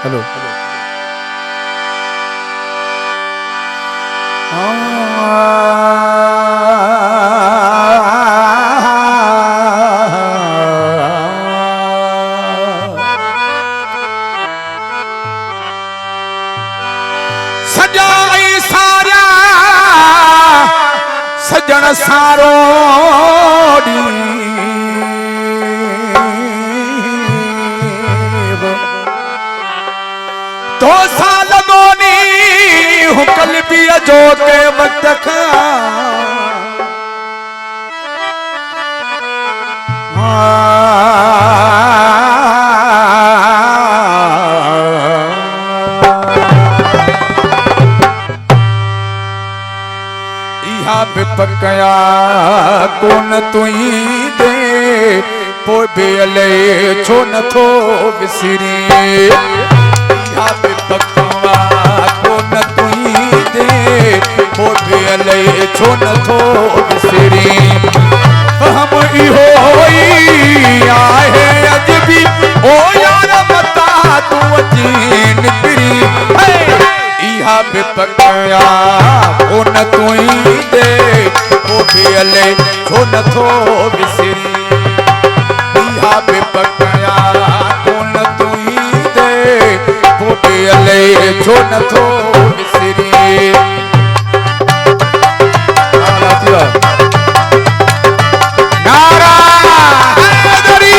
Hello सजाई सारा सजन सारो तो साल गोनी हुकल भी जो के वक्त खा पकया कोन तुई दे पो बेले छो न थो विसरी या पकवा कोन तुई दे पो बेले छो न थो विसरी हम इहो ही आहे अजबी ओ यार बता तू अची निकरी इहा पकया कोन तुई दे ओ बेले छो न थो विसरी इहा पकया कोन तुई दे ओ बेले छो न थो विसरी नारा हैदरी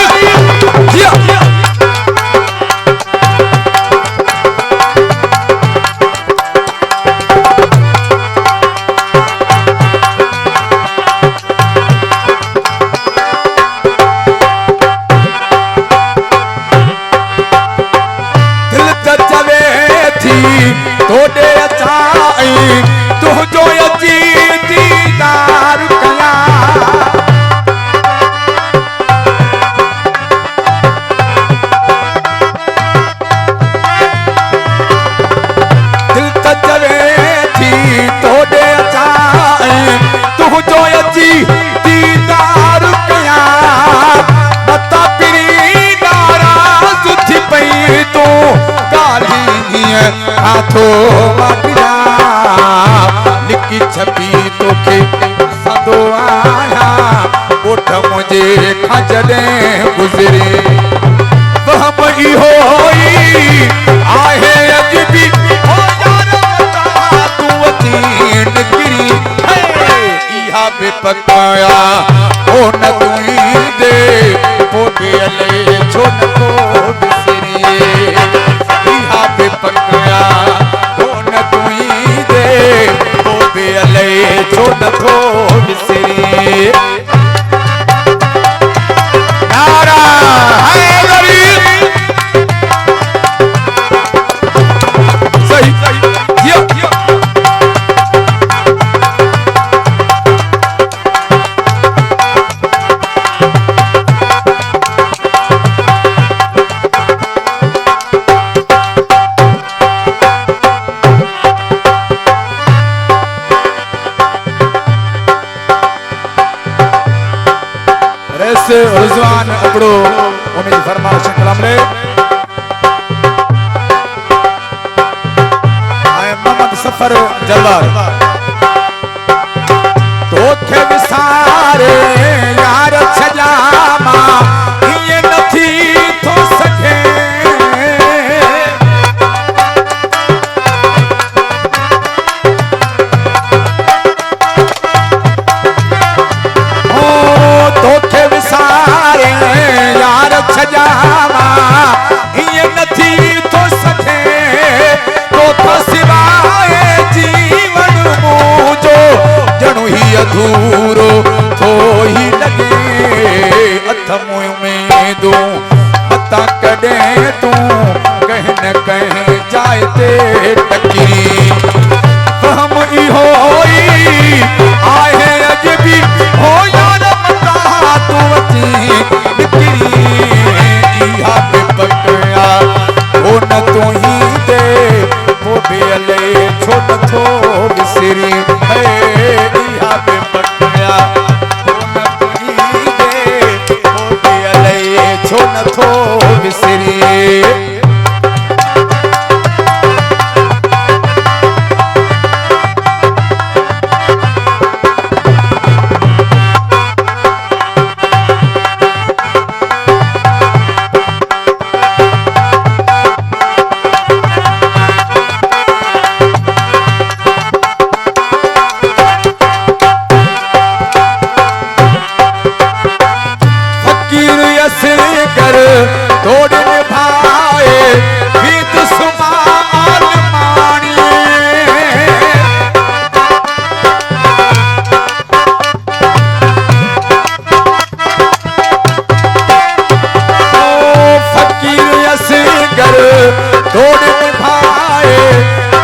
तोड़े अचाई तू जो अची दीदार कया दिल तजवे थी तोड़े अचाई तू जो अची दीदार कया बता पिरी नाराज थी पई तू गाली हाथो माटिया लिखी छपी तोखे सदो आया कोठ मुझे खजले गुजरे वहम इहो ही आहे अजबी ओ यार बता तू अची निकरी इहा पकया ओ न तुई दे पो बेले छो न थो विसरी इहा पकया कोन तुई दे ओ बेले छो न थो विसरी नारा हैदरी सही यो रिजवान अपड़ो उन्हें फरमाइश कलम ले आए मोहम्मद सफर जलवार तोखे विसारे यार छजामा ये नथी थो सके तोखे विसारे यार छजावा ये नथी थो सके तो सिवाए जीवन मुझो जणु ही अधूरो थो ही लगे अथ में दो मता कदे तू कह न कह जाए ते टकी हम इहो ही आहे अजबी हो यार बता तू अची निकरी इहा पकया ओ न तुई दे ओ बेले छो न थो विसरी इहा पकया ओ न तुई दे ओ बेले छो न थो विसरी तोड़ निभाए भी दुश्मन मानिए। फकीर असगर तोड़ निभाए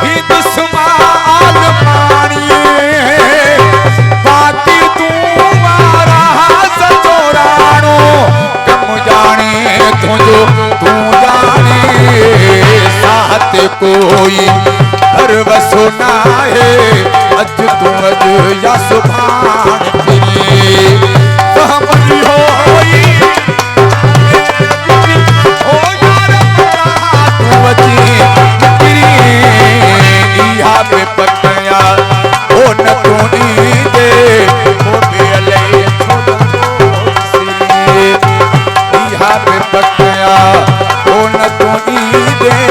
भी दुश्मन मानिए। बाकी तुम्हारा सचोराणो कम जाने तुझो तू जाने। साथ कोई हर वसो ना है अज तू अज या सुभान तेरी सहमति होई। ओ यार तू अची तेरी इहा पे पकया ओ न तूनी दे ओ बेले छोड़ सी। इहा पे पकया ओ न तूनी दे